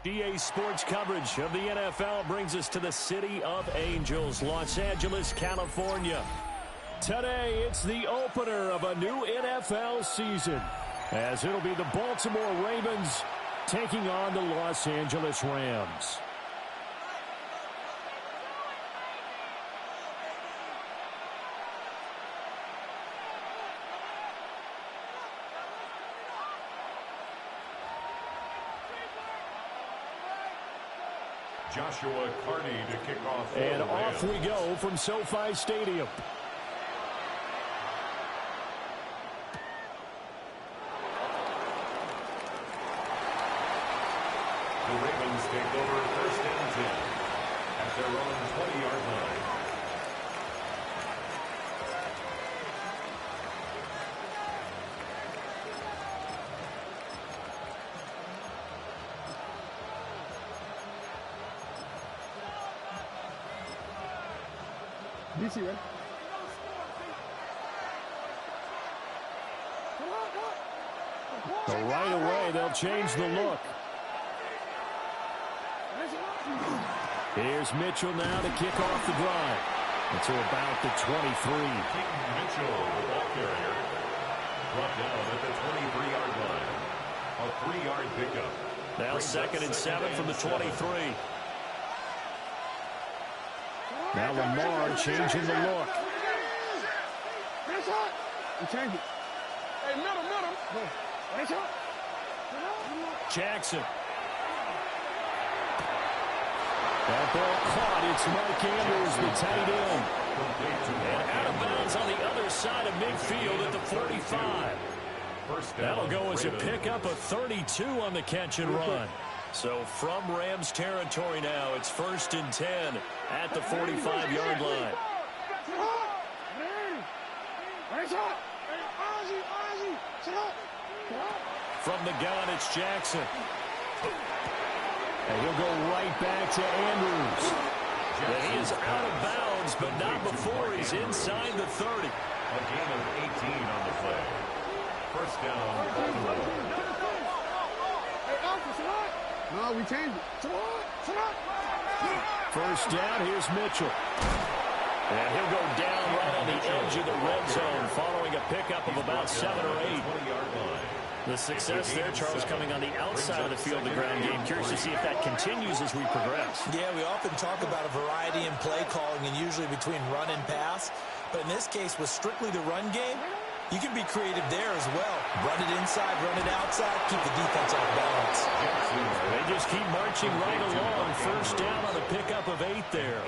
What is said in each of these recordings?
EA Sports coverage of the NFL brings us to the City of Angels, Los Angeles, California. Today, it's the opener of a new NFL season, as it'll be the Baltimore Ravens taking on the Los Angeles Rams. Joshua Carney to kick off. And off we go from SoFi Stadium. The Ravens take over 1st and 10 at their own 20-yard line. DC, right? So right away, they'll change the look. Here's Mitchell now to kick off the drive. It's about the 23. Mitchell, the ball carrier, brought down at the 23-yard line. A 3-yard pickup. Now 2nd and 7 from the 23. Now Lamar changing the look. Change it. Hey, middle. Jackson. That ball caught. It's Mark Andrews, the tight end. And out of bounds on the other side of midfield at the 45. That'll go as a pickup of 32 on the catch and run. So from Rams territory now, it's 1st and 10 at the 45-yard line. From the gun, it's Jackson. And he'll go right back to Andrews. And he is out of bounds, but not before he's inside the 30. A gain of 18 on the play. 1st down, Baltimore. No, we changed it. 1st down, here's Mitchell. And he'll go down right on the edge of the red zone following a pickup of about 7 or 8. The success there, Charles, coming on the outside of the field, the ground game. Curious to see if that continues as we progress. Yeah, we often talk about a variety in play calling and usually between run and pass. But in this case, with strictly the run game, you can be creative there as well. Run it inside, run it outside, keep the defense off balance. They just keep marching right along. 1st down on a pickup of 8 there.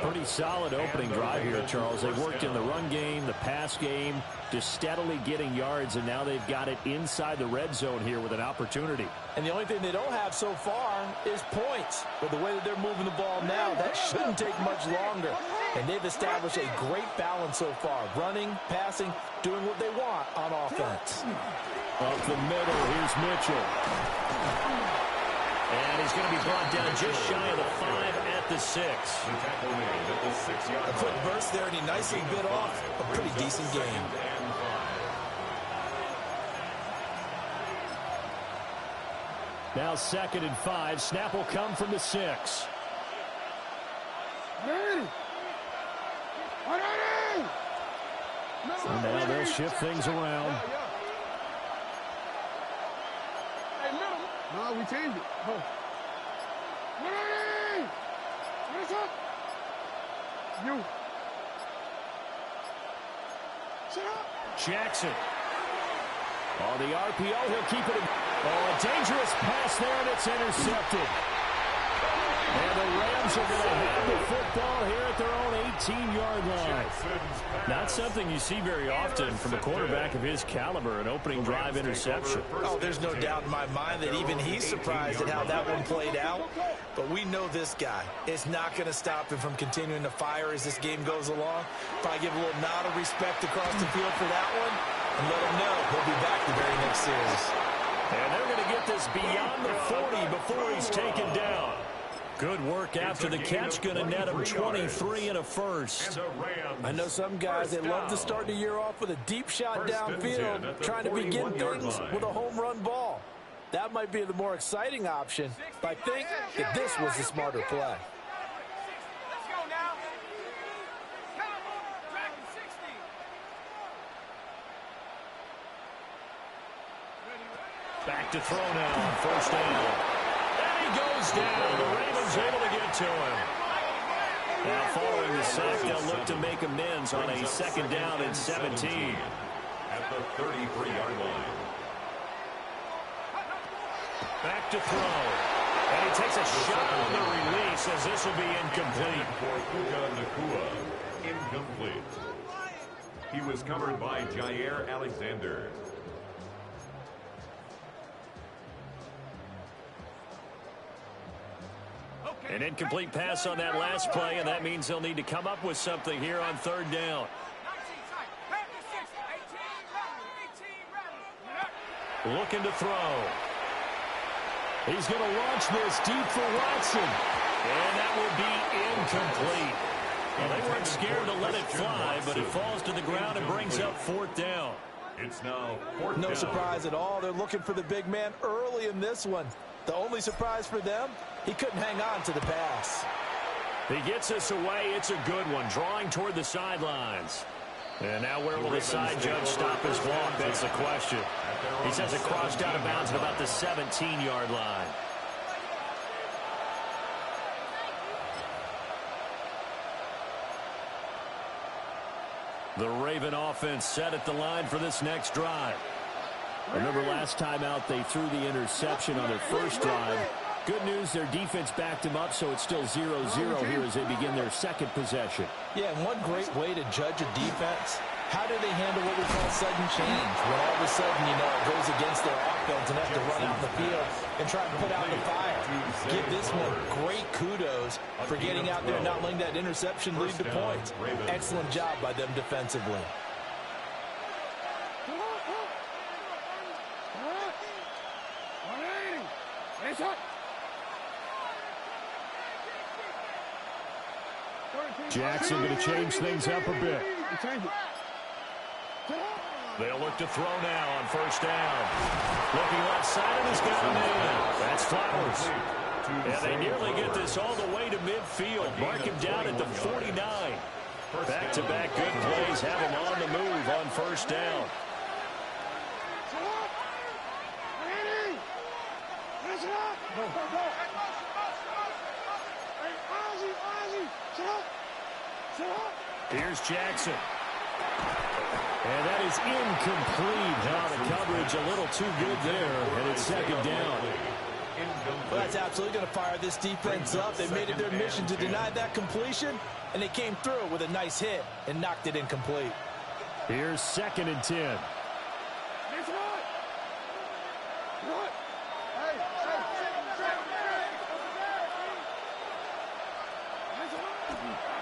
Pretty solid opening drive here, Charles. They worked in the run game, the pass game, just steadily getting yards, and now they've got it inside the red zone here with an opportunity. And the only thing they don't have so far is points. But the way that they're moving the ball now, that shouldn't take much longer. And they've established a great balance so far. Running, passing, doing what they want on offense. Up the middle, here's Mitchell. And he's going to be brought down just shy of the 5 at the 6. A quick burst there, and he nicely bit off a pretty decent game. Now 2nd and 5. Snap will come from the 6. And now they'll shift things around. No, we changed it. You. Jackson. On the RPO, he'll keep it. Oh, a dangerous pass there, and it's intercepted. And the Rams are going to have the football here at their own 18-yard line. Not something you see very often from a quarterback of his caliber, an opening drive interception. Oh, there's no doubt in my mind that even he's surprised at how that one played out. But we know this guy. It's not going to stop him from continuing to fire as this game goes along. Probably give a little nod of respect across the field for that one and let him know he'll be back the very next series. And they're going to get this beyond the 40 before he's taken down. Good work after the catch, going to net him 23 and a 1st. I know some guys, they love to start the year off with a deep shot downfield, trying to begin things with a home run ball. That might be the more exciting option, but I think that this was the smarter play. Let's go now. Dragon 60. Back to throw now on first down. And he goes down. The Ravens able to get to him. Now following the sack, they'll look to make amends on a second down and 17. At the 33-yard line. Back to throw. And he takes a shot on the release as this will be incomplete. For Puka Nacua, incomplete. He was covered by Jair Alexander. An incomplete pass on that last play, and that means they'll need to come up with something here on third down. Looking to throw. He's going to launch this deep for Watson. And that will be incomplete. Well, they weren't scared to let it fly, but it falls to the ground and brings up fourth down. It's now fourth down. No surprise at all. They're looking for the big man early in this one. The only surprise for them, he couldn't hang on to the pass. He gets us away. It's a good one, drawing toward the sidelines. And now where will the side judge stop his walk? That's the question. He says it crossed out of bounds at about the 17-yard line. The Raven offense set at the line for this next drive. Remember last time out they threw the interception on their first drive. Good news, their defense backed them up, so it's still 0-0 here as they begin their second possession. Yeah, and one great way to judge a defense, how do they handle what we call sudden change? When all of a sudden, you know, it goes against their offense and have to run out in the field and try to put out the fire. Give this one great kudos for getting out there and not letting that interception lead to points. Excellent job by them defensively. Jackson going to change things up a bit. They'll look to throw now on first down. Looking left side, and he's got a man. That's Flowers. And they nearly get this all the way to midfield. Mark him down at the 49. Back-to-back good plays have him on the move on first down. Here's Jackson. And that is incomplete. Now the coverage a little too good there, and it's second down. Well, that's absolutely going to fire this defense up. They made it their mission to deny that completion, and they came through with a nice hit and knocked it incomplete. Here's second and 10.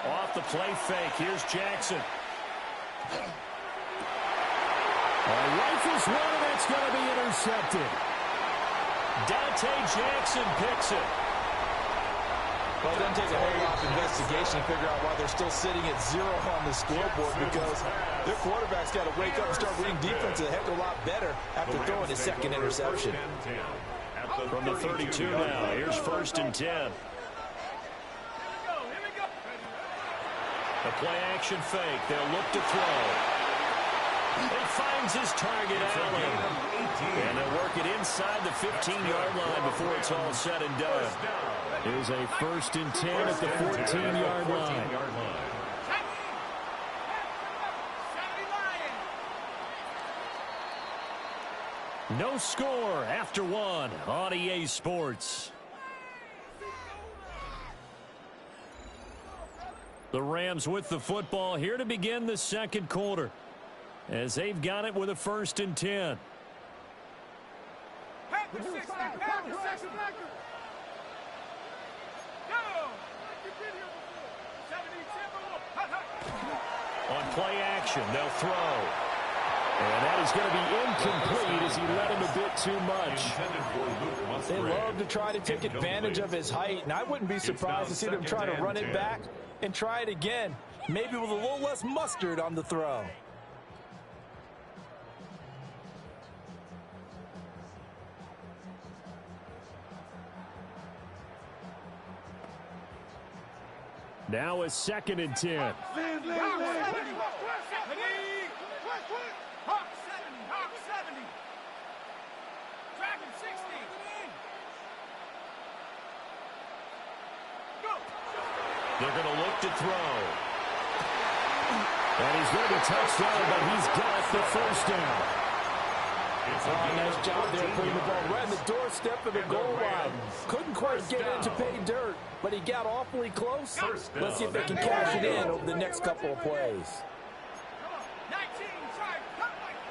Off the play fake. Here's Jackson. Rifles one, and it's going to be intercepted. Dante Jackson picks it. Well, it doesn't take a whole lot of investigation to figure out why they're still sitting at 0 on the scoreboard, because their quarterback's got to wake up and start reading defense a heck of a lot better after throwing his second interception. From the 32 now, here's first and 10. A play-action fake. They'll look to throw. He finds his target, Allen. And they'll work it inside the 15-yard line before it's all said and done. It is a first and 10 at the 14-yard line. No score after one on EA Sports. The Rams with the football here to begin the second quarter, as they've got it with a first and 10. On play action, they'll throw. And that is going to be incomplete as he let him a bit too much. They love to try to take advantage of his height, and I wouldn't be surprised to see them try to run it back and try it again, maybe with a little less mustard on the throw. Now a 2nd and 10. Hawk 70. Hawk 70. Dragon 60. Go. They're going to look to throw. And he's going to be touchdown, but he's got the first down. Nice job there, putting the ball right in the doorstep of the goal line. Couldn't quite get in to pay dirt, but he got awfully close. Let's see if they can cash it in over the next couple of plays. 19, sorry.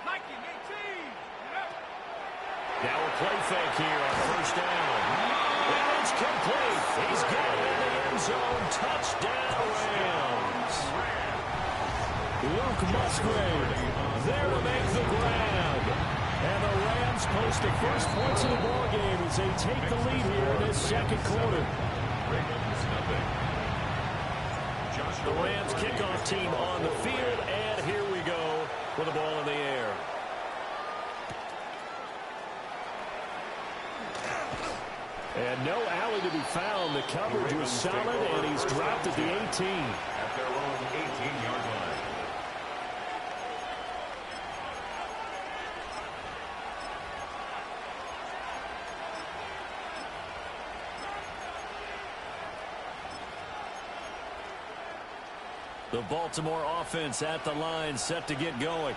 Mikey, 18. Now a play fake here on first down. And it's complete. He's got it in the end zone. Touchdown, Rams. Luke Musgrave there to make the grab. And the Rams post the first points of the ballgame as they take the lead here in this second quarter. The Rams kickoff team on the field, and here we go with the ball in the air. And no alley to be found. The coverage was solid, and he's dropped at the 18. At their own 18-yard line. The Baltimore offense at the line, set to get going.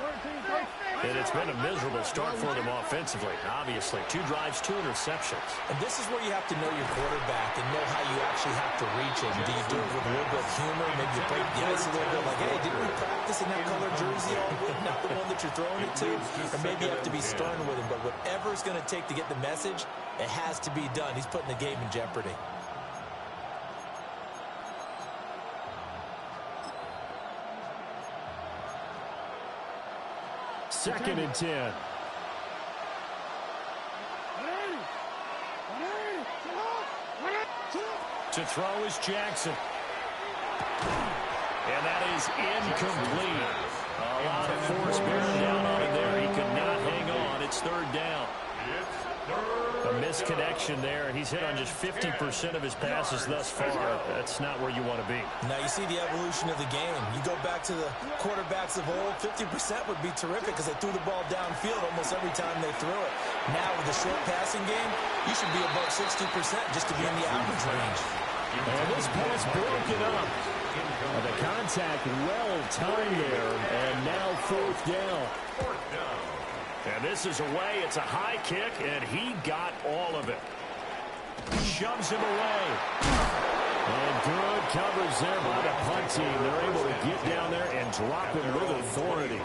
And it's been a miserable start for them offensively. Obviously, 2 drives, 2 interceptions. And this is where you have to know your quarterback and know how you actually have to reach it. Do you do it with a little bit of humor? Maybe you break the ice a little bit like, hey, didn't we practice in that color jersey all week? Not the one that you're throwing it to. Or maybe you have to be stern with him. But whatever it's going to take to get the message, it has to be done. He's putting the game in jeopardy. Second and 10. To throw is Jackson. And that is incomplete. A lot of force bearing down on him there. He could not hang on. It's 3rd down. A misconnection there. He's hit on just 50% of his passes thus far. That's not where you want to be. Now you see the evolution of the game. You go back to the quarterbacks of old, 50% would be terrific because they threw the ball downfield almost every time they threw it. Now with the short passing game, you should be above 60% just to be in the average range. And this pass broken up. The contact well timed there, and now 4th down. And this is away. It's a high kick, and he got all of it. Shoves him away. And good coverage there by the punt team. They're able to get down there and drop him with authority.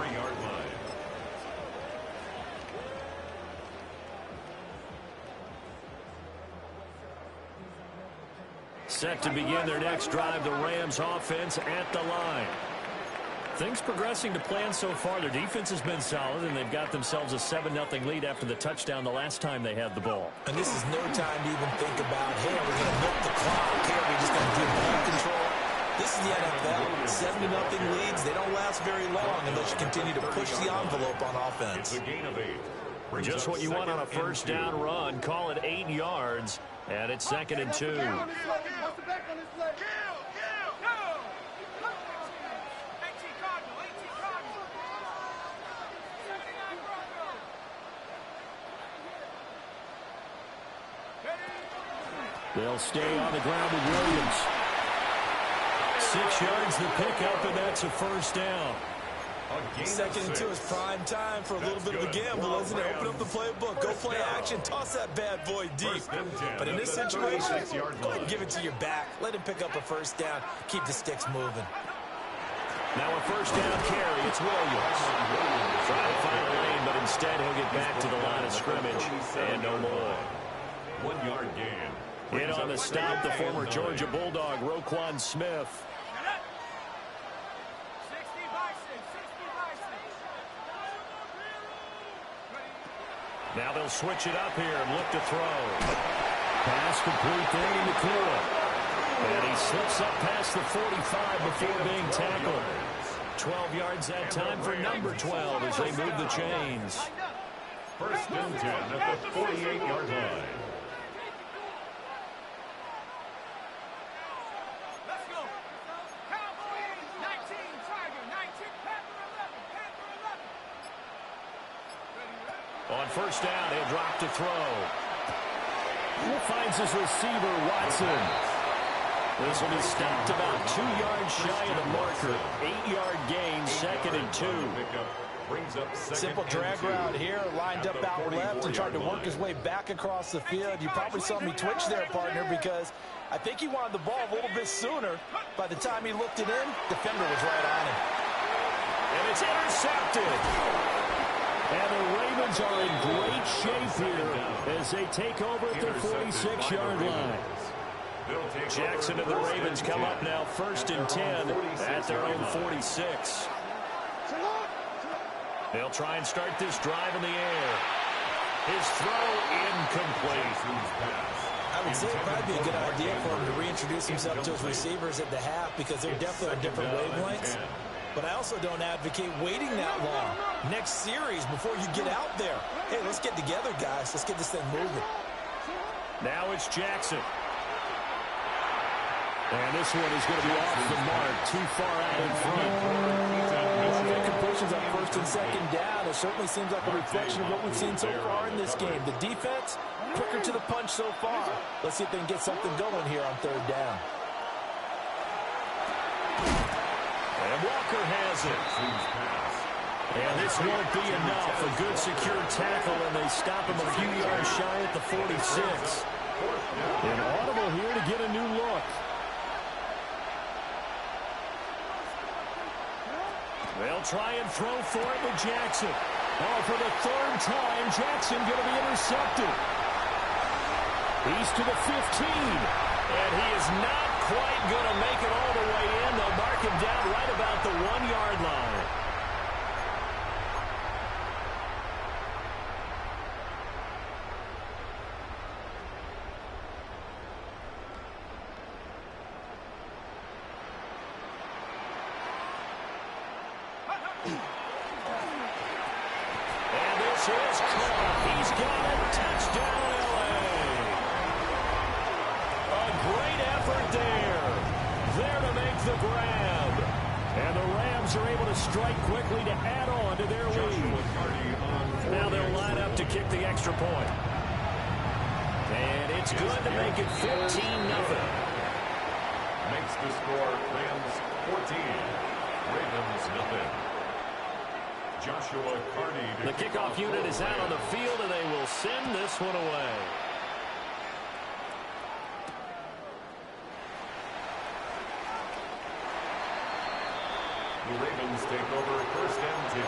Set to begin their next drive, the Rams offense at the line. Things progressing to plan so far. Their defense has been solid, and they've got themselves a 7-0 lead after the touchdown the last time they had the ball. And this is no time to even think about, hey, we're going to milk the clock. Hey, we're just going to do ball control. This is the NFL. 7-0 leads. They don't last very long unless you continue to push the envelope on offense. It's a gain of 8. Just what you want on a first down run. Call it 8 yards, and it's 2nd and 2. They'll stay on the ground with Williams. 6 yards the pickup, and that's a first down. 2nd and 2 is prime time for a little bit of a gamble, isn't it? Open up the playbook, go play action, toss that bad boy deep. But in this situation, go ahead and give it to your back. Let him pick up a first down. Keep the sticks moving. Now a first down carry. It's Williams. Trying to find a lane, but instead he'll get back to the line of scrimmage. And no more. 1 yard gain. In on the stop, the former Georgia Bulldog, Roquan Smith. 60 by 6. Now they'll switch it up here and look to throw. Pass complete there in the clear. And he slips up past the 45 before being tackled. 12 yards that time for number 12 as they move the chains. First and 10 at the 48-yard line. Let's go. On first down, he'll drop to throw. He finds his receiver, Watson. This will be stopped about 2 yards shy of the marker. 8-yard gain, 2nd and 2. Simple drag route here, lined up out left and tried to work his way back across the field. You probably saw me twitch there, partner, because I think he wanted the ball a little bit sooner. By the time he looked it in, defender was right on him. And it's intercepted. And the Ravens are in great shape here as they take over at their 46-yard line. Jackson and the Ravens come up now 1st and 10 at their own 46. They'll try and start this drive in the air. His throw incomplete. I would say it'd probably be a good idea for him to reintroduce himself to his receivers at the half because they're definitely on different wavelengths. But I also don't advocate waiting that long. Next series, before you get out there, hey, let's get together, guys. Let's get this thing moving. Now it's Jackson. And this one is going to be off the mark, too far out in front. Completions on 1st and 2nd down. It certainly seems like a reflection of what we've seen so far in this game. The defense, quicker to the punch so far. Let's see if they can get something going here on 3rd down. And Walker has it. And this won't be enough. A good secure tackle, and they stop him a few yards shy at the 46. An audible here to get a new look. They'll try and throw for it with Jackson. Oh, for the 3rd time, Jackson going to be intercepted. He's to the 15. And he is not quite going to make it all the way in. They'll mark him down right about the 1-yard line. And this is caught. He's got it. Touchdown, LA. A great effort there. There to make the grab. And the Rams are able to strike quickly to add on to their lead. Now they'll line up to kick the extra point. And it's good to make it 14-0. Makes the score Rams 14, Ravens nothing. Joshua Carney. The kickoff unit is out on the field, and they will send this one away. The Ravens take over 1st and 10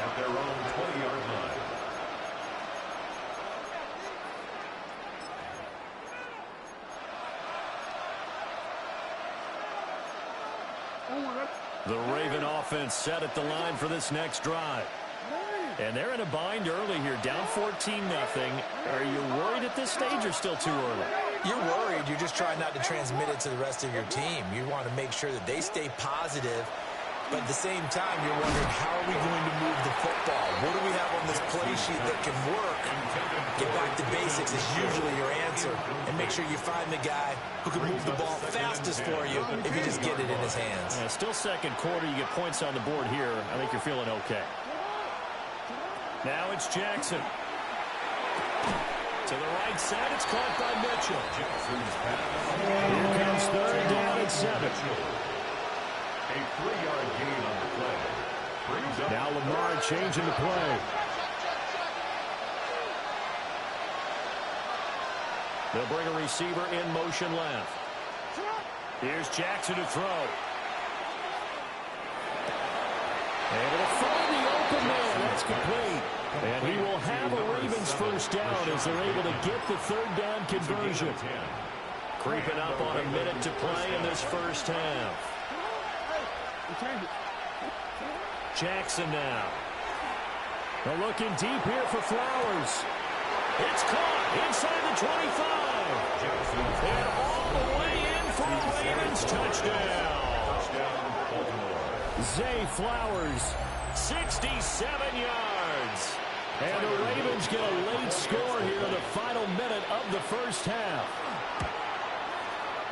at their own 20-yard line. The Raven offense set at the line for this next drive. And they're in a bind early here, down 14-0. Are you worried at this stage or still too early? You're worried. You're just trying not to transmit it to the rest of your team. You want to make sure that they stay positive. But at the same time, you're wondering, how are we going to move the football? What do we have on this play sheet that can work? Get back to basics is usually your answer. And make sure you find the guy who can move the ball fastest for you if you just get it in his hands. Yeah, still 2nd quarter. You get points on the board here. I think you're feeling okay. Now it's Jackson. To the right side, it's caught by Mitchell. Here comes 3rd down and 7. A 3-yard gain on the play. Now Lamar changing the play. They'll bring a receiver in motion left. Here's Jackson to throw. Able to find the open man. That's complete. And he will have a Ravens 1st down as they're able to get the 3rd down conversion. Creeping up on a minute to play in this 1st half. Jackson now. They're looking deep here for Flowers. It's caught inside the 25. And all the way in for a Ravens touchdown. Zay Flowers, 67 yards. And the Ravens get a late score here in the final minute of the 1st half.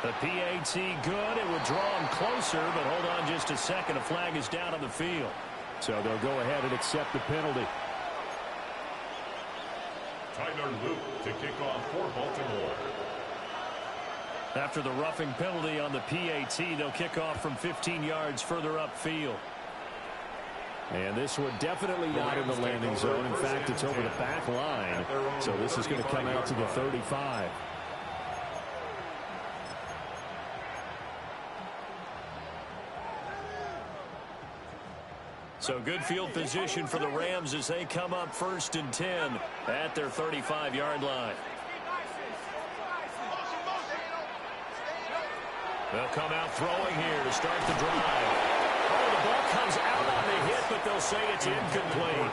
The PAT good. It would draw him closer, but hold on just a second. A flag is down on the field. So they'll go ahead and accept the penalty. Tyler Luke to kick off for Baltimore. After the roughing penalty on the PAT, they'll kick off from 15 yards further upfield. And this one definitely not in the landing zone. In fact, it's over the back line. So this is going to come out to the 35. So good field position for the Rams as they come up 1st and 10 at their 35-yard line. They'll come out throwing here to start the drive. Oh, the ball comes out on the hit, but they'll say it's incomplete.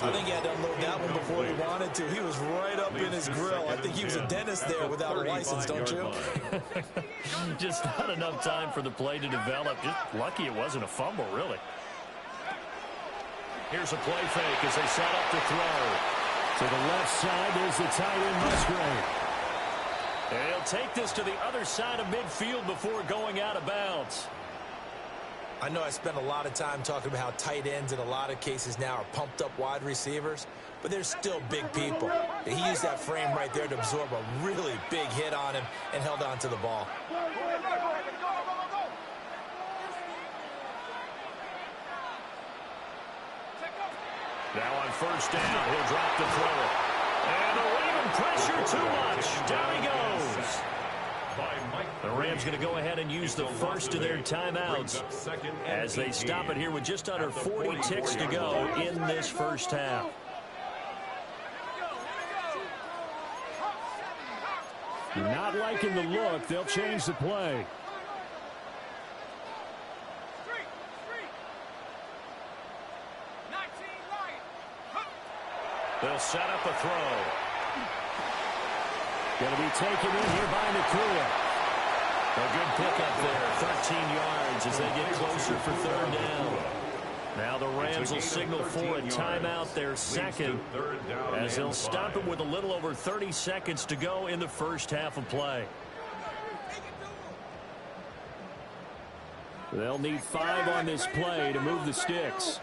I think he had to unload that one before he wanted to. He was right up in his grill. I think he was a dentist there without a license, don't you? Just not enough time for the play to develop. Just lucky it wasn't a fumble, really. Here's a play fake as they set up the throw. To the left side, there's the tight end Musgrave. And he'll take this to the other side of midfield before going out of bounds. I know I spent a lot of time talking about how tight ends in a lot of cases now are pumped up wide receivers, but they're still big people. He used that frame right there to absorb a really big hit on him and held on to the ball. Now on 1st down, he'll drop the throw. And the Raven pressure too much. Down he goes. The Rams going to go ahead and use the first of their timeouts as they stop it here with just under 40 ticks to go in this first half. Not liking the look. They'll change the play. They'll set up a throw. Going to be taken in here by Nakua. A good pickup there, 13 yards as they get closer for 3rd down. Now the Rams will signal for a timeout, their second, as they'll stop it with a little over 30 seconds to go in the first half of play. They'll need 5 on this play to move the sticks.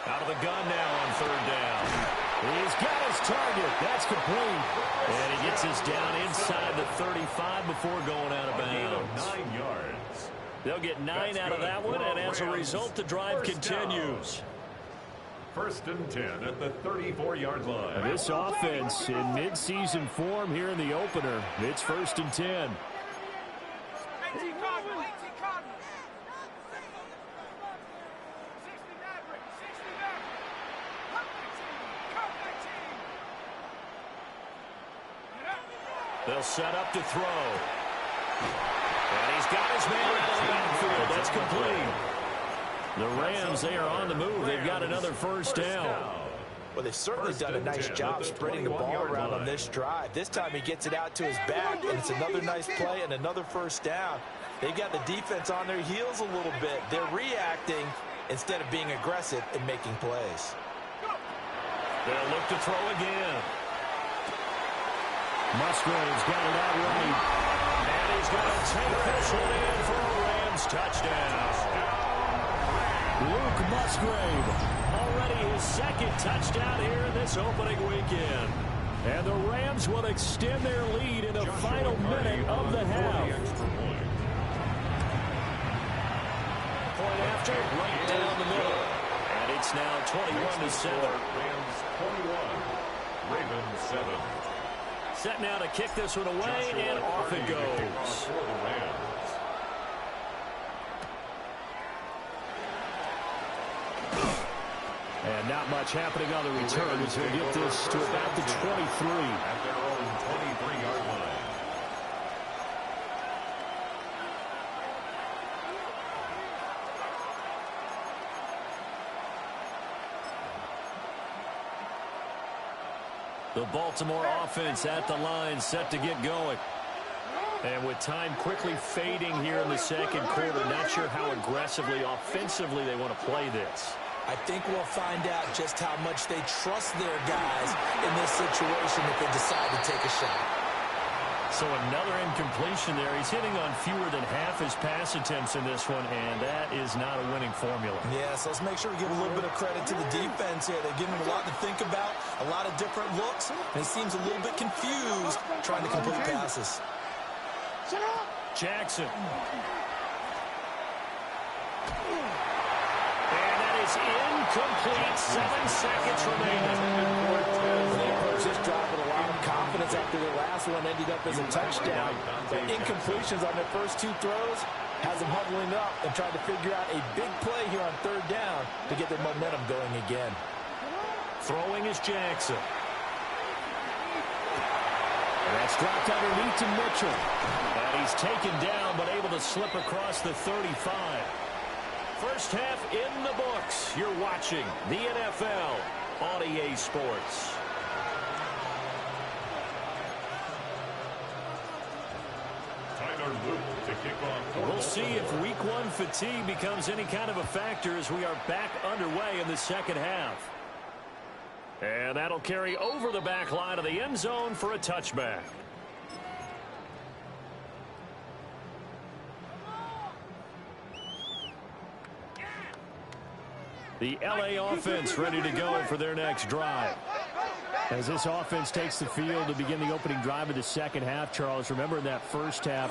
Out of the gun now on 3rd down. He's got his target. That's complete. And he gets us down inside the 35 before going out of bounds. 9 yards. They'll get 9 out of that one, and as a result, the drive continues. 1st and 10 at the 34-yard line. This offense in mid-season form here in the opener. It's 1st and 10. They'll set up to throw. And he's got his man out of the backfield. That's complete. The Rams, they are on the move. They've got another 1st down. Well, they've certainly done a nice job spreading the ball around on this drive. This time he gets it out to his back, and it's another nice play and another 1st down. They've got the defense on their heels a little bit. They're reacting instead of being aggressive and making plays. They'll look to throw again. Musgrave's got it out right. And he's going to take this one in for a Rams touchdown. Luke Musgrave, already his 2nd touchdown here in this opening weekend. And the Rams will extend their lead in the final minute of the half. Point after, right down the middle. And it's now 21-7. Rams 21, Ravens 7. Set now to kick this one away, and off it goes. And not much happening on the return as we get this to about the 23. At their own 23-yard line. The Baltimore offense at the line set to get going. And with time quickly fading here in the 2nd quarter, not sure how aggressively, offensively they want to play this. I think we'll find out just how much they trust their guys in this situation if they decide to take a shot. So another incompletion there. He's hitting on fewer than half his pass attempts in this one, and that is not a winning formula. Yeah, so let's make sure we give a little bit of credit to the defense here. They're giving him a lot to think about, a lot of different looks, and he seems a little bit confused trying to complete passes. Jackson. And that is incomplete. 7 seconds remaining. They approached this drive with a lot of confidence after their last one ended up as a touchdown. But incompletions on their first 2 throws has them huddling up and trying to figure out a big play here on 3rd down to get their momentum going again. Throwing is Jackson. And that's dropped underneath to Mitchell. And he's taken down but able to slip across the 35. First half in the books. You're watching the NFL on EA Sports. We'll see if Week 1 fatigue becomes any kind of a factor as we are back underway in the second half. And that'll carry over the back line of the end zone for a touchback. The LA offense ready to go for their next drive. As this offense takes the field to begin the opening drive of the second half, Charles, remember in that first half,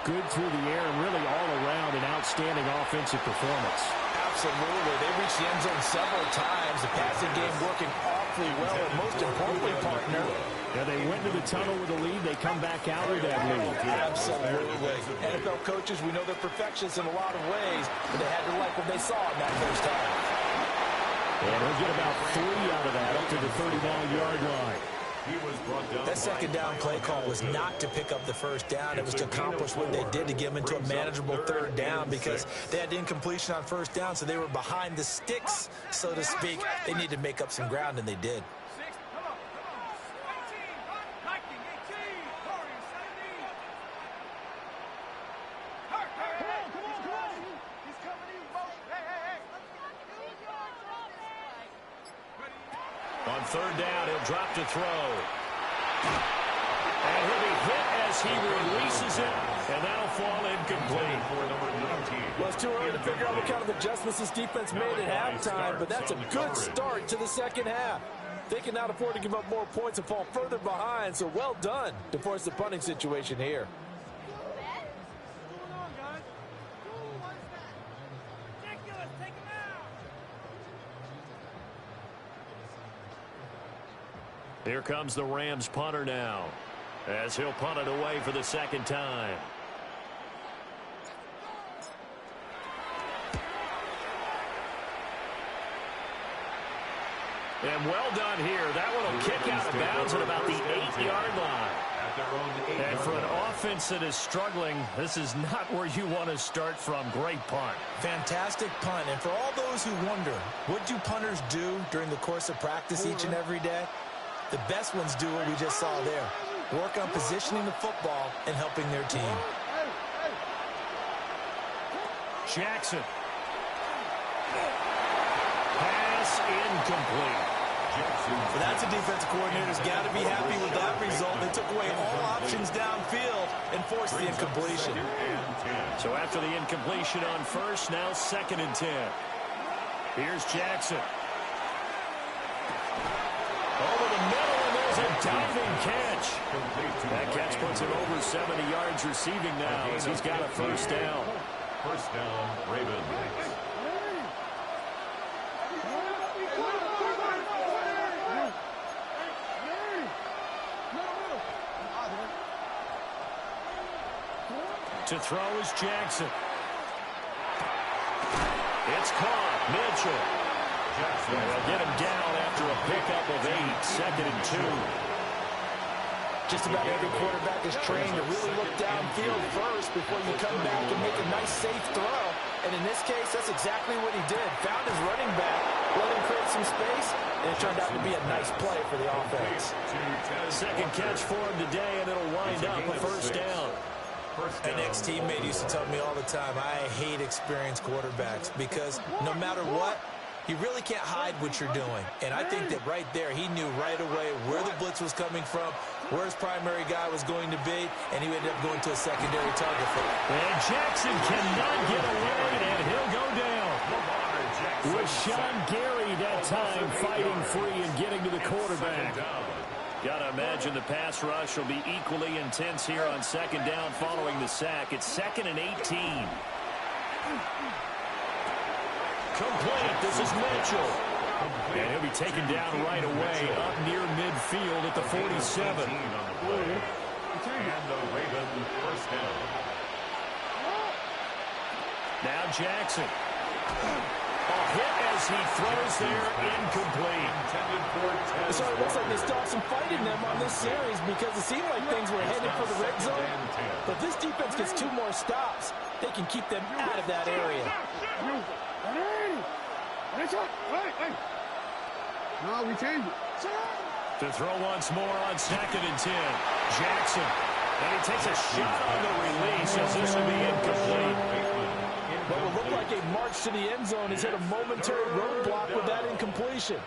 good through the air and really all around an outstanding offensive performance. Absolutely. They reached the end zone several times. The passing game working awfully well, and most importantly, partner. Yeah, they went to the tunnel with a lead. They come back out with that lead. Absolutely. NFL coaches, we know they're perfectionists in a lot of ways, but they had to like what they saw in that first half. And he'll get about 3 out of that up to the 39-yard line. That second down play call was not to pick up the first down. It was to accomplish what they did to get them into a manageable 3rd down because they had incompletion on 1st down, so they were behind the sticks, so to speak. They needed to make up some ground, and they did. On 3rd down, he'll drop to throw. And he'll be hit as he releases it, and that'll fall incomplete. Well, it's too early to figure out what kind of adjustments this defense made at halftime, but that's a good start to the second half. They can not afford to give up more points and fall further behind, so well done to force the punting situation here. Here comes the Rams punter now, as he'll punt it away for the 2nd time. And well done here. That one will kick out of bounds at about the 8-yard line. And for an offense that is struggling, this is not where you want to start from. Great punt. Fantastic punt. And for all those who wonder, what do punters do during the course of practice each and every day? The best ones do what we just saw there. Work on positioning the football and helping their team. Jackson. Pass incomplete. But that's a defensive coordinator's got to be happy with that result. They took away all options downfield and forced the incompletion. So after the incompletion on 1st, now 2nd and 10. Here's Jackson. Over the middle, and there's a diving catch. That catch puts him over 70 yards receiving now as he's got a 1st down. 1st down, Ravens. To throw is Jackson. It's caught. Mitchell. They'll get him down after a pickup of 8, 2nd and 2. Just about every quarterback is trained to really look downfield first before you come back and make a nice, safe throw. And in this case, that's exactly what he did. Found his running back, let him create some space, and it turned out to be a nice play for the offense. 2nd catch for him today, and it'll wind up a 1st down. An ex-teammate used to tell me all the time, I hate experienced quarterbacks because no matter what, You really can't hide what you're doing. And I think that right there, he knew right away where the blitz was coming from, where his primary guy was going to be, and he ended up going to a secondary target for it. And Jackson cannot get away, and he'll go down. Rashawn Gary that time fighting free and getting to the quarterback. Got to imagine the pass rush will be equally intense here on second down following the sack. It's 2nd and 18. Complete. This is Mitchell. And he'll be taken down right away up near midfield at the 47. And the Ravens first down. Now Jackson. A hit as he throws there, incomplete. So it looks like they stopped some fight in them on this series because it seemed like things were headed for the red zone. But this defense gets 2 more stops. They can keep them out of that area. No, we changed it. To throw once more on 2nd and 10. Jackson. And he takes a shot on the release as this will be incomplete. What will look like a march to the end zone has hit a momentary roadblock with that incompletion.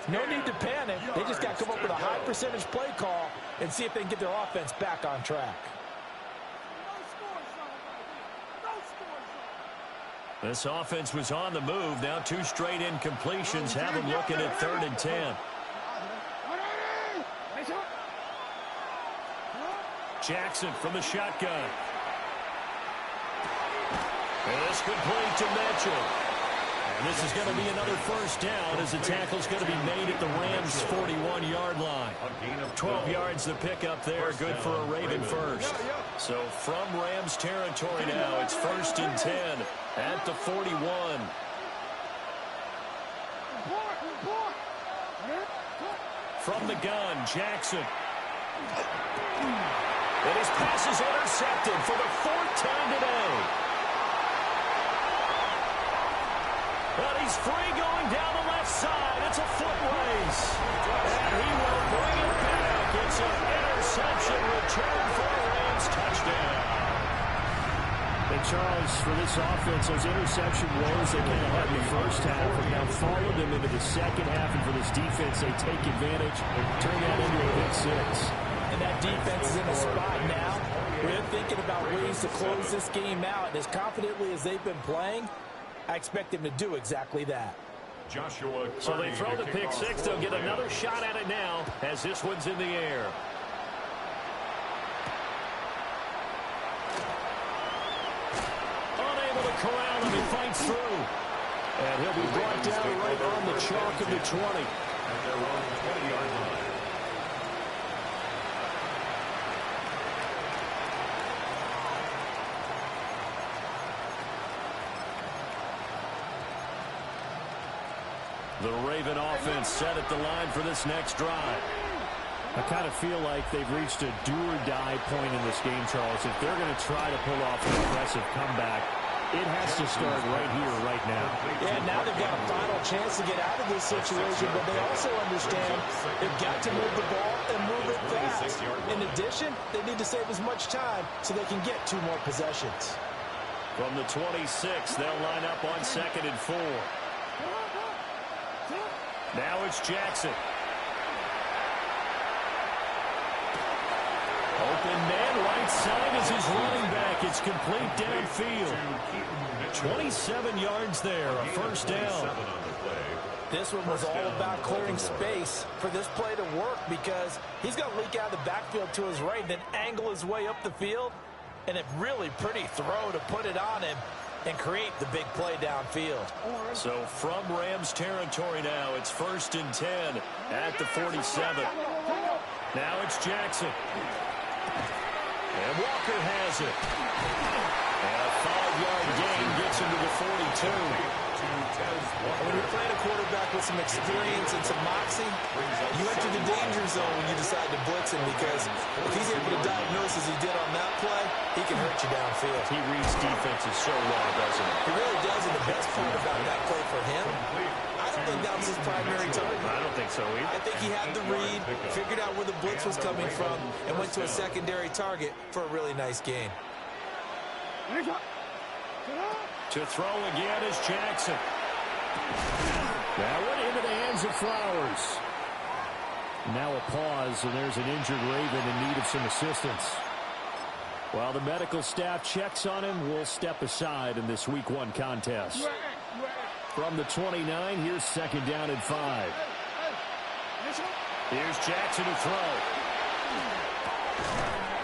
No need to panic. They just got to come up with a high percentage play call and see if they can get their offense back on track. This offense was on the move. Now 2 straight incompletions have them looking at 3rd and 10. Jackson from the shotgun. And this complete to Mitchell. And this is going to be another first down as the tackle's going to be made at the Rams' 41-yard line. 12 yards the pickup there, good for a Raven first. So from Rams territory now, it's 1st and 10 at the 41. From the gun, Jackson. And his pass is intercepted for the 4th time today. But he's free going down the left side. It's a foot race. And he will bring it back. It's an interception return for a Rams touchdown. And Charles, for this offense, those interception woes they kind of had in the first half have now followed them into the second half. And for this defense, they take advantage and turn that into a big 6. And that defense is in a spot now where they're thinking about ways to close this game out. And as confidently as they've been playing, I expect him to do exactly that. So they throw the pick 6. They'll get another shot at it now as this one's in the air. Unable to corral him. He fights through. And he'll be brought down right on the chalk of the 20. At their own 20-yard line. The Raven offense set at the line for this next drive. I kind of feel like they've reached a do-or-die point in this game, Charles. If they're going to try to pull off an impressive comeback, it has to start right here, right now. Yeah, now they've got a final chance to get out of this situation, but they also understand they've got to move the ball and move it fast. In addition, they need to save as much time so they can get 2 more possessions. From the 26, they'll line up on 2nd and 4. Now it's Jackson. Open man, right side is his running back. It's complete downfield. 27 yards there, a first down. This one was all about clearing space for this play to work because he's going to leak out of the backfield to his right, then angle his way up the field, and a really pretty throw to put it on him and create the big play downfield. So from Rams territory now, it's 1st and 10 at the 47. Now it's Jackson. And Walker has it. And a 5-yard gain gets him to the 42. When you're playing a quarterback with some experience and some moxie, you enter the danger zone when you decide to blitz him because if he's able to diagnose as he did on that play, he can hurt you downfield. He reads defenses so well, doesn't he? He really does, and the best part about that play for him, I don't think that was his primary target. I don't think so either. I think he had the read, figured out where the blitz was coming from, and went to a secondary target for a really nice gain. To throw again is Jackson. That went into the hands of Flowers. Now a pause, and there's an injured Raven in need of some assistance. While the medical staff checks on him, we'll step aside in this Week 1 contest. From the 29, here's 2nd down and 5. Here's Jackson to throw.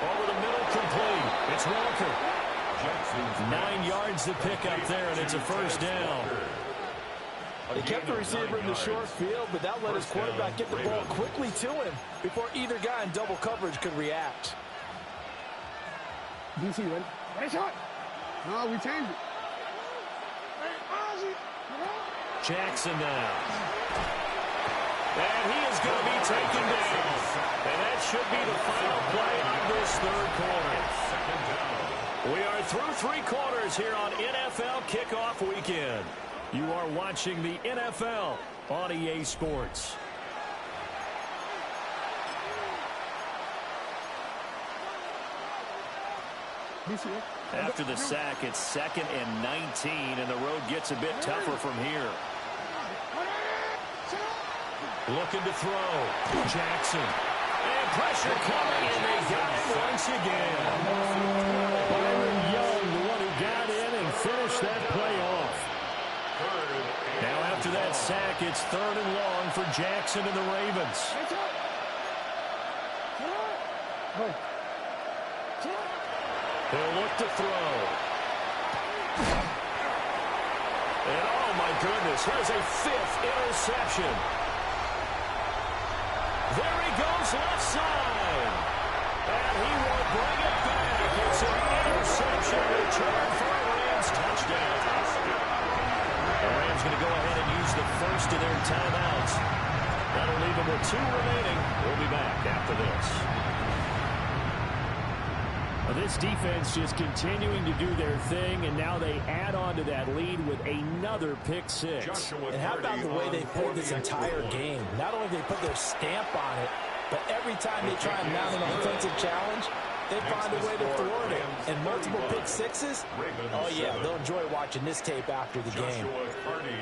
Over the middle, complete. It's Walker. 9 yards to pick up there, and it's a 1st down. Well, he kept the receiver in the short field, but that let his quarterback get the ball quickly to him before either guy in double coverage could react. DC, ready? Ready, shot. No, we changed it. Jackson now. And he is going to be taken down. And that should be the final play of this 3rd quarter. We are through 3 quarters here on NFL Kickoff Weekend. You are watching the NFL on EA Sports. After the sack, it's 2nd and 19, and the road gets a bit tougher from here. Looking to throw. Jackson. And pressure coming, and they got him once again. Byron Young, the one who got in and finished that play off. Now after that sack, it's 3rd and long for Jackson and the Ravens. He'll look to throw. And oh my goodness, here's a 5th interception. There he goes left side. And he will bring it back. It's an interception return for a Rams touchdown. The Rams going to go ahead and use the first of their timeouts. That'll leave them with 2 remaining. We'll be back after this. This defense just continuing to do their thing, and now they add on to that lead with another pick 6. And how about the way they played this entire game? Not only did they put their stamp on it, but every time they try and mount an offensive challenge, they find a way to thwart it. And multiple pick 6s, oh yeah, they'll enjoy watching this tape after the game.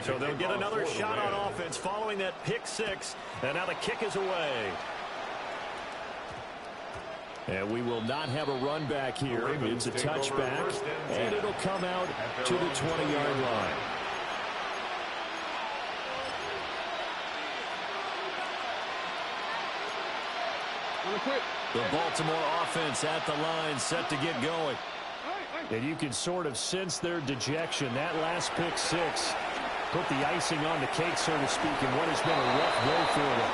So they'll get another shot on offense following that pick 6, and now the kick is away. And we will not have a run back here. It's a touchback, and it'll come out to the 20-yard line. The Baltimore offense at the line, set to get going. And you can sort of sense their dejection. That last pick 6 put the icing on the cake, so to speak, in what has been a rough go for them.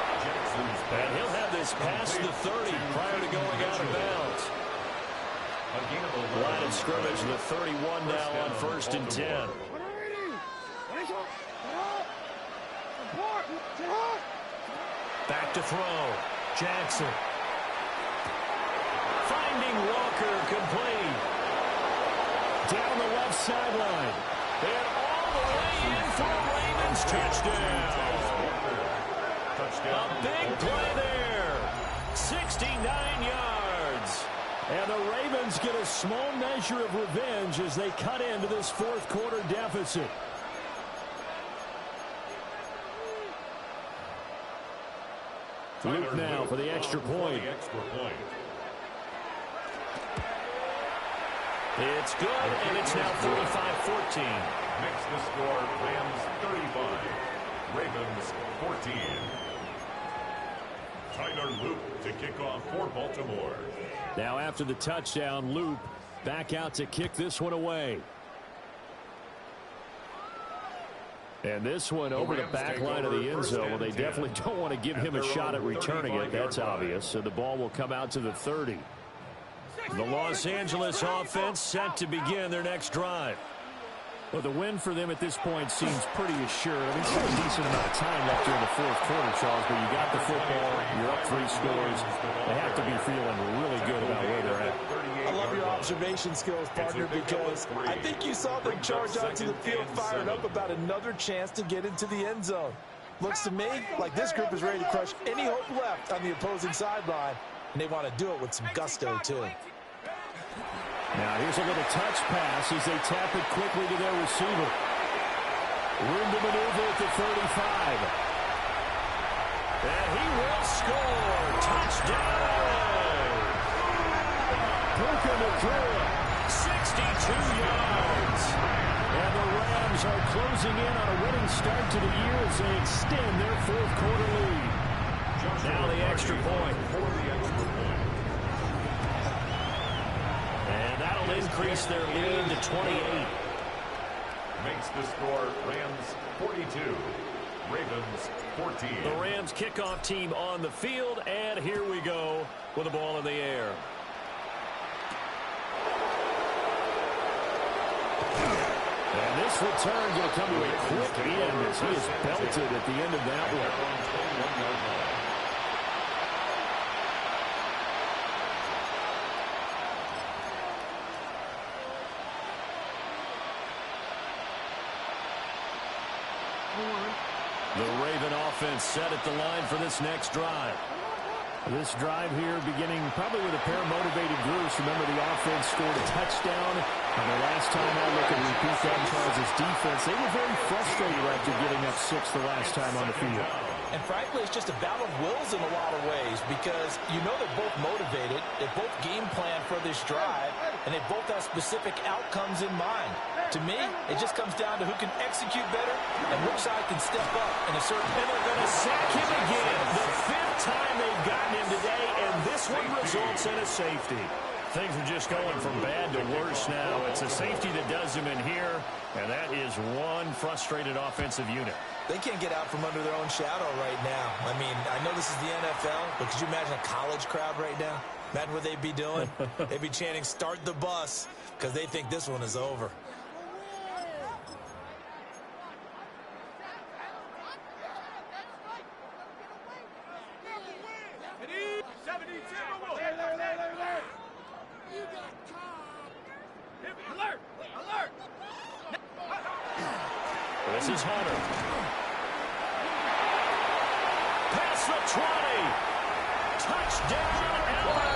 And he'll have this past the 30 prior to going out of bounds. Line of scrimmage, the 31 now on 1st and 10. Back to throw. Jackson. Finding Walker, complete. Down the left sideline. And all the way in for a Ravens touchdown. A big play there. 69 yards. And the Ravens get a small measure of revenge as they cut into this 4th quarter deficit. Luke now for the extra point. It's good, and it's now 45-14. Makes the score Rams 35, Ravens 14. Tyler Luke to kick off for Baltimore. Now after the touchdown, Loop back out to kick this one away. And this one over the back line of the end zone. Well, they definitely don't want to give him a shot at returning it. That's obvious. So the ball will come out to the 30. The Los Angeles offense set to begin their next drive. Well, the win for them at this point seems pretty assured. I mean, it's a decent amount of time left here in the 4th quarter, Charles, but you got the football, you're up 3 scores. They have to be feeling really good about where they're at. I love your observation skills, partner, because I think you saw them charge out to the field fired up about another chance to get into the end zone. Looks to me like this group is ready to crush any hope left on the opposing sideline, and they want to do it with some gusto, too. Now here's a little touch pass as they tap it quickly to their receiver. Room to maneuver at the 35. And he will score. Touchdown. Puka Nacua, 62 yards. And the Rams are closing in on a winning start to the year as they extend their fourth quarter lead. Now the extra point. And that'll increase their lead to 28. Makes the score Rams 42, Ravens 14. The Rams kickoff team on the field, and here we go with the ball in the air. And this return going to come to a quick end as he is belted at the end of that one. The Raven offense set at the line for this next drive. This drive here beginning probably with a pair of motivated groups. Remember, the offense scored a touchdown. And the last time I look at repeat that, Charles' defense, they were very frustrated after giving up 6 the last time on the field. And frankly, it's just a battle of wills in a lot of ways because you know they're both motivated, they both game plan for this drive, and they both have specific outcomes in mind. To me, it just comes down to who can execute better and which side can step up in a certain... And they're going to sack him again. The 5th time they've gotten him today, and this one results in a safety. Things are just going from bad to worse now. It's a safety that does him in here, and that is one frustrated offensive unit. They can't get out from under their own shadow right now. I mean, I know this is the NFL, but could you imagine a college crowd right now? Imagine what they'd be doing. They'd be chanting, "Start the bus," because they think this one is over. Alert! Alert! This is Hunter. Past the 20. Touchdown, LA.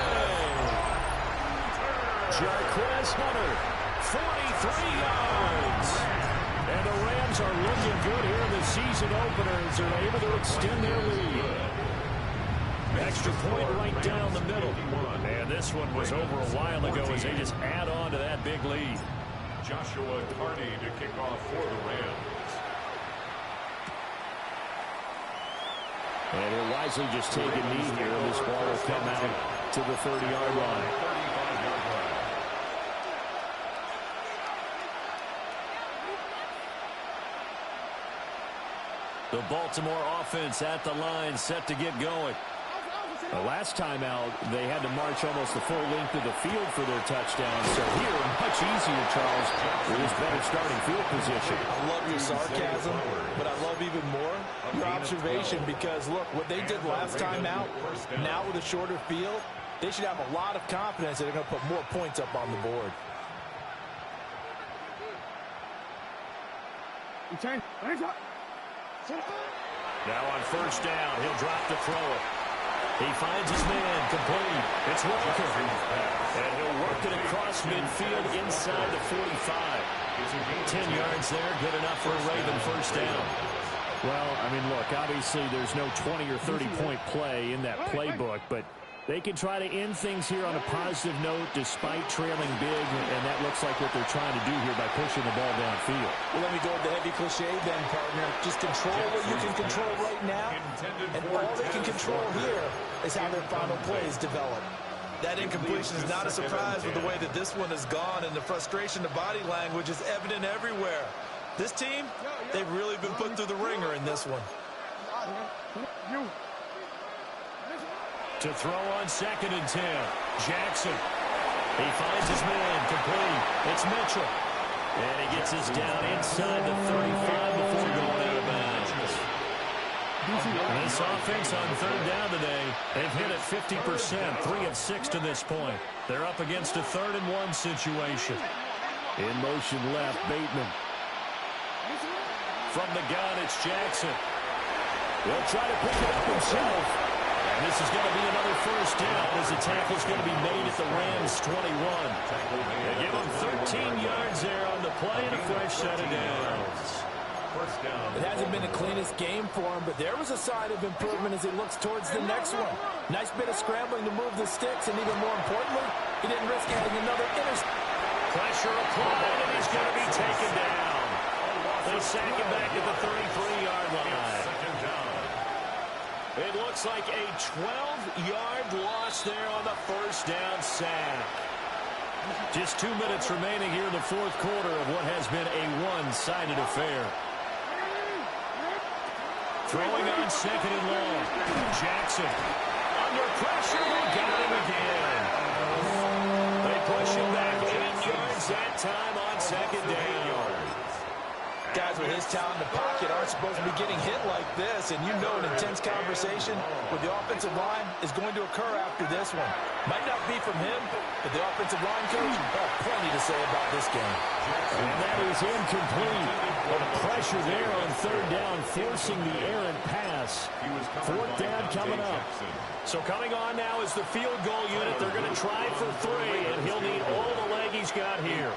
Jarquez Hunter, 43 yards. And the Rams are looking good here in the season openers. They're able to extend their lead. Extra point right down the middle. And this one was over a while ago as they just add on to that big lead. Joshua Carney to kick off for the Rams. And he'll wisely just take a knee here. This ball will come out to the 30-yard line. 35-yard line. The Baltimore offense at the line, set to get going. The last time out, they had to march almost the full length of the field for their touchdown. So here, much easier, Charles, with his better starting field position. I love your sarcasm, but I love even more your observation because, look, what they did last time out, now with a shorter field, they should have a lot of confidence that they're going to put more points up on the board. Now on first down, he'll drop to throw it. He finds his man, complete. It's Walker. And he'll work it across midfield inside the 45. 10 yards there, good enough for a Raven first down. Well, I mean, look, obviously there's no 20 or 30-point play in that playbook, but they can try to end things here on a positive note despite trailing big, and that looks like what they're trying to do here by pushing the ball downfield. Well, let me go with the heavy cliche then, partner. Just control what you can control right now, and all they can control here is how their final plays develop. That incompletion is not a surprise with the way that this one has gone, and the frustration, the body language is evident everywhere. This team, they've really been put through the ringer in this one. To throw on 2nd and 10. Jackson. He finds his man, complete. It's Mitchell. And he gets us down inside the 35 before going out of bounds. This offense on 3rd down today, they've hit it 50%, 3 of 6 to this point. They're up against a 3rd and 1 situation. In motion left, Bateman. From the gun, it's Jackson. He'll try to pick it up himself. And this is going to be another first down as the tackle's going to be made at the Rams' 21. They give them 13 yards there on the play and a fresh set of downs. First down. It hasn't been the cleanest game for him, but there was a sign of improvement as he looks towards the next one. Nice bit of scrambling to move the sticks, and even more importantly, he didn't risk adding another interception. Pressure applied, and he's going to be taken down. They'll sack him back at the 33-yard line. Second down. It looks like a 12-yard loss there on the first down sack. Just 2 minutes remaining here in the fourth quarter of what has been a one-sided affair. Throwing on second and long. Jackson under pressure. They got him again. They push him back 8 yards that time on second down. Guys with his talent in the pocket aren't supposed to be getting hit like this, and you know an intense conversation with the offensive line is going to occur after this one. Might not be from him, but the offensive line coach will have plenty to say about this game. And that is incomplete. But pressure there on third down, forcing the errant pass. Fourth down coming up. So coming on now is the field goal unit. They're going to try for 3, and he'll need all the leg he's got here.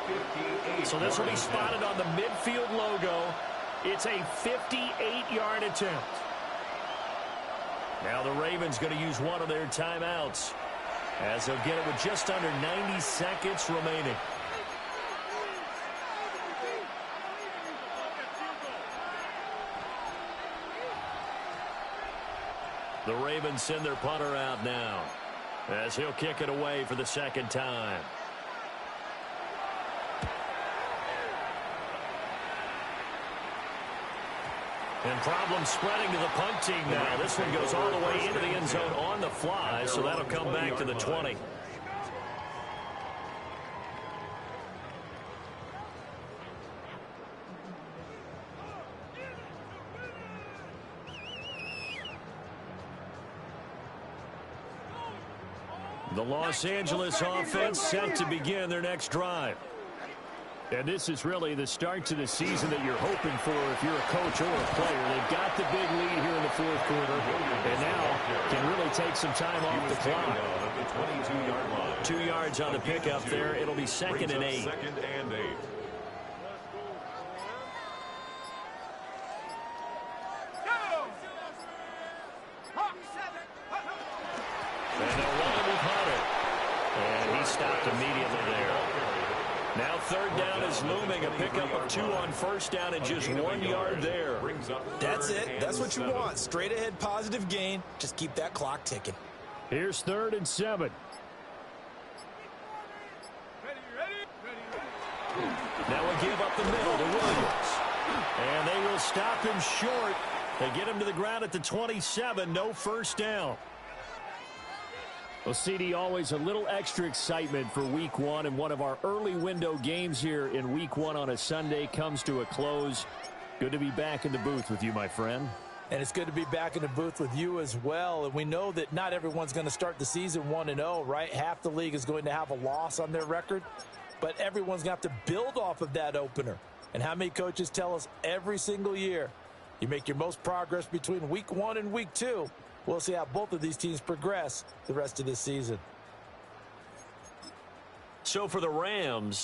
So this will be spotted on the midfield logo. It's a 58-yard attempt. Now the Ravens going to use one of their timeouts, as they'll get it with just under 90 seconds remaining. The Ravens send their punter out now, as he'll kick it away for the second time. And problems spreading to the punt team now. This one goes all the way into the end zone on the fly, so that'll come back to the 20. The Los Angeles offense set to begin their next drive. And this is really the start to the season that you're hoping for if you're a coach or a player. They've got the big lead here in the fourth quarter, and now can really take some time off the clock. 2 yards on the pickup there. It'll be second and 8. Second and 8. And they'll run it with Hunter. And he stopped immediately there. Now third down is looming. A pickup of 2 on first down and just 1 yard there. That's it. That's what you want. Straight ahead positive gain. Just keep that clock ticking. Here's 3rd and 7. Now we'll give up the middle to Williams. And they will stop him short. They get him to the ground at the 27. No first down. Well, CD, always a little extra excitement for Week 1, and one of our early window games here in Week 1 on a Sunday comes to a close. Good to be back in the booth with you, my friend. And it's good to be back in the booth with you as well. And we know that not everyone's going to start the season 1-0, right? Half the league is going to have a loss on their record, but everyone's going to have to build off of that opener. And how many coaches tell us every single year, you make your most progress between Week 1 and Week 2. We'll see how both of these teams progress the rest of this season. So for the Rams,